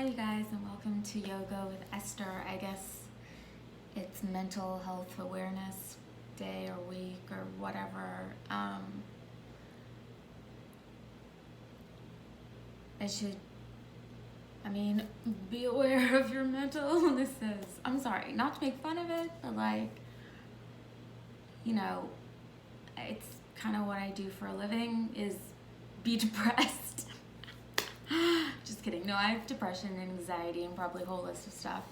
Hi, you guys, and welcome to Yoga with Esther. I guess it's Mental Health Awareness Day or week or whatever. Be aware of your mental illnesses. I'm sorry, not to make fun of it, but it's kind of what I do for a living is be depressed. Just kidding. No, I have depression and anxiety and probably a whole list of stuff.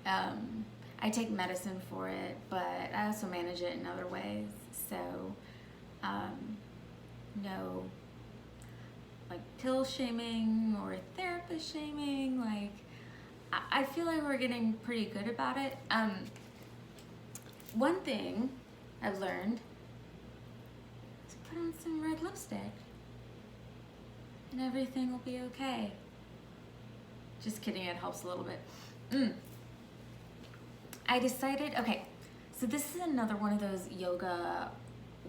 I take medicine for it, but I also manage it in other ways. So, no, like pill shaming or therapist shaming. Like, I feel like we're getting pretty good about it. One thing I've learned is put on some red lipstick and everything will be okay. Just kidding, it helps a little bit. I decided, okay, so this is another one of those yoga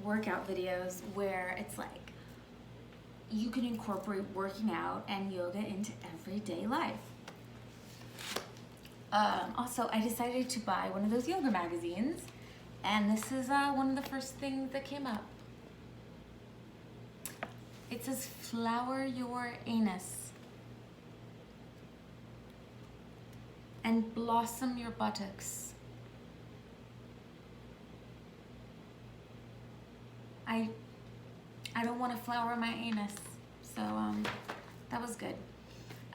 workout videos where it's like you can incorporate working out and yoga into everyday life. Also, I decided to buy one of those yoga magazines, and this is one of the first things that came up. It says, flower your anus and blossom your buttocks. I don't want to flower my anus, so that was good.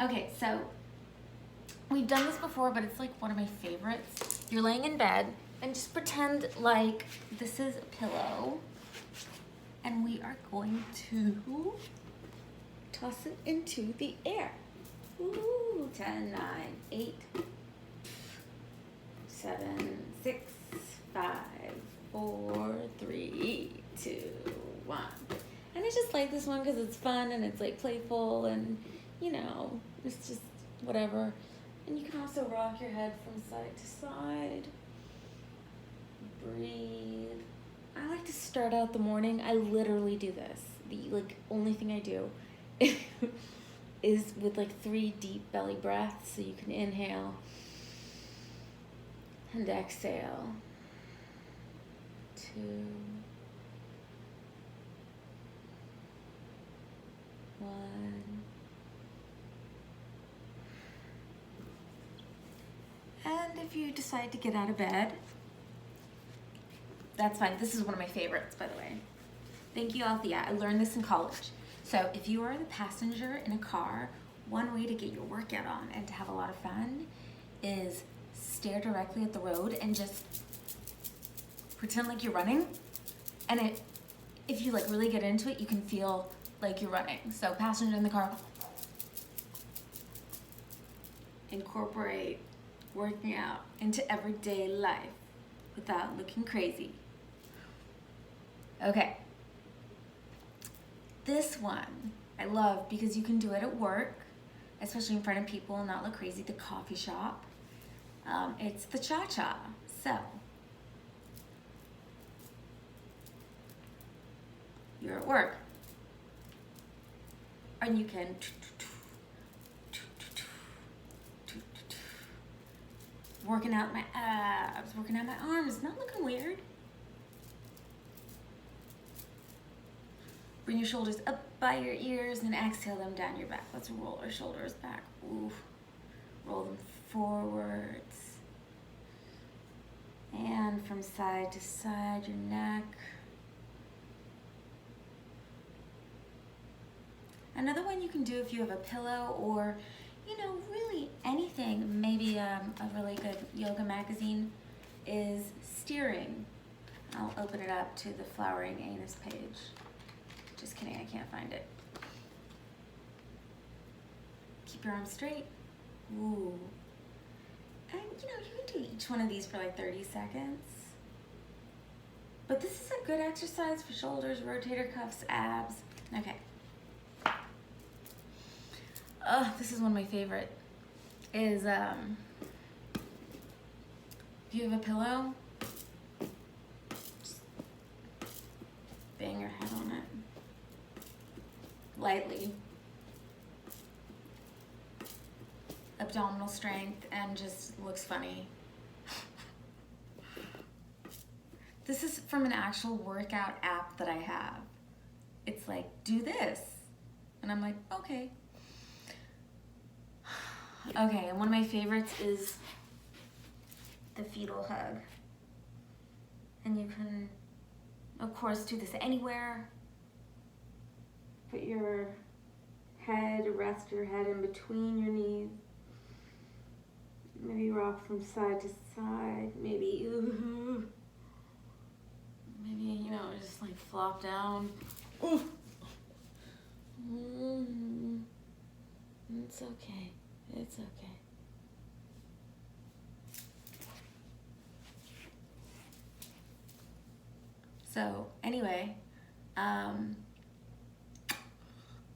Okay, so we've done this before, but it's like one of my favorites. You're laying in bed and just pretend like this is a pillow, and we are going to toss it into the air. Ooh, 10, 9, 8, 7, 6, 5, 4, 3, 2, 1. And I just like this one because it's fun and it's like playful and, it's just whatever. And you can also rock your head from side to side. Breathe. I like to start out the morning. I literally do this. The only thing I do is with 3 deep belly breaths, so you can inhale and exhale. 2, 1. And if you decide to get out of bed, that's fine. This is one of my favorites, by the way. Thank you, Althea. I learned this in college. So if you are the passenger in a car, one way to get your workout on and to have a lot of fun is stare directly at the road and just pretend like you're running. And if you really get into it, you can feel like you're running. So passenger in the car, incorporate working out into everyday life without looking crazy. Okay. This one I love because you can do it at work, especially in front of people and not look crazy. The coffee shop. It's the cha-cha. So you're at work and you can working out my abs, working out my arms, not looking weird. Bring your shoulders up by your ears and exhale them down your back. Let's roll our shoulders back. Ooh. Roll them forwards. And from side to side, your neck. Another one you can do if you have a pillow or, really anything, maybe a really good yoga magazine, is steering. I'll open it up to the flowering anus page. Just kidding, I can't find it. Keep your arms straight. Ooh. And you can do each one of these for 30 seconds. But this is a good exercise for shoulders, rotator cuffs, abs. Okay. Oh, this is one of my favorite. Is if you have a pillow, just bang your head on it lightly. abdominal strength and just looks funny. This is from an actual workout app that I have. It's like, do this. And I'm like, okay. Okay, and one of my favorites is the fetal hug. And you can, of course, do this anywhere. Put your head, rest your head in between your knees. Maybe rock from side to side. Maybe, maybe, just like flop down. Ooh. It's okay. It's okay. So anyway,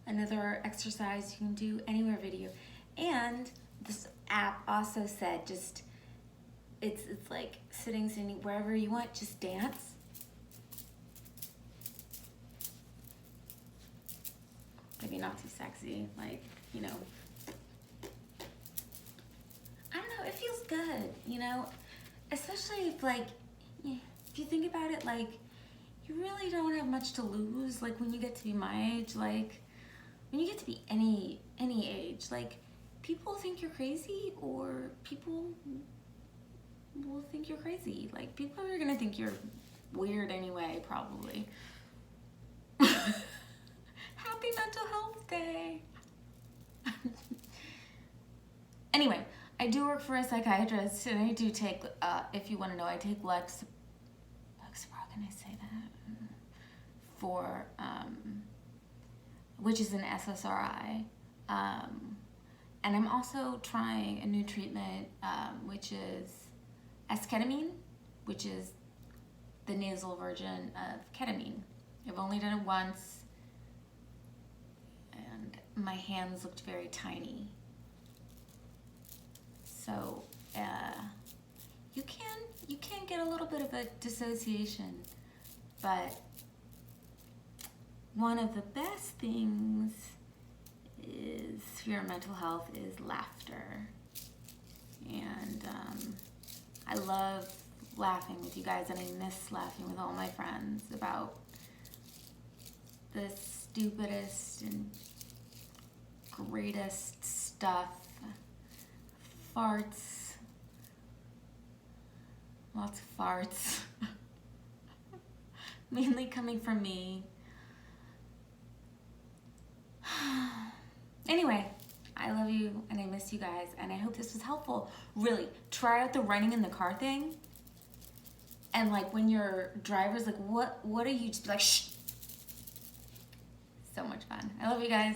another exercise you can do anywhere video. And this app also said it's like sitting wherever you want, just dance. Maybe not too sexy, like, I don't know, it feels good, especially if if you think about it, you really don't have much to lose, when you get to be my age, when you get to be any age, people think you're crazy, or people will think you're crazy. People are gonna think you're weird anyway, probably. Happy Mental Health Day. Anyway, I do work for a psychiatrist, and I do take, if you want to know, I take how can I say that? For, which is an SSRI. And I'm also trying a new treatment, which is esketamine, which is the nasal version of ketamine. I've only done it once, and my hands looked very tiny. So you can get a little bit of a dissociation, but one of the best things is for your mental health is laughter. And I love laughing with you guys, and I miss laughing with all my friends about the stupidest and greatest stuff. Farts. Lots of farts. Mainly coming from me. Anyway, I love you and I miss you guys, and I hope this was helpful. Really, try out the running in the car thing. And when your driver's like, what are you? Just be like, shh. So much fun. I love you guys.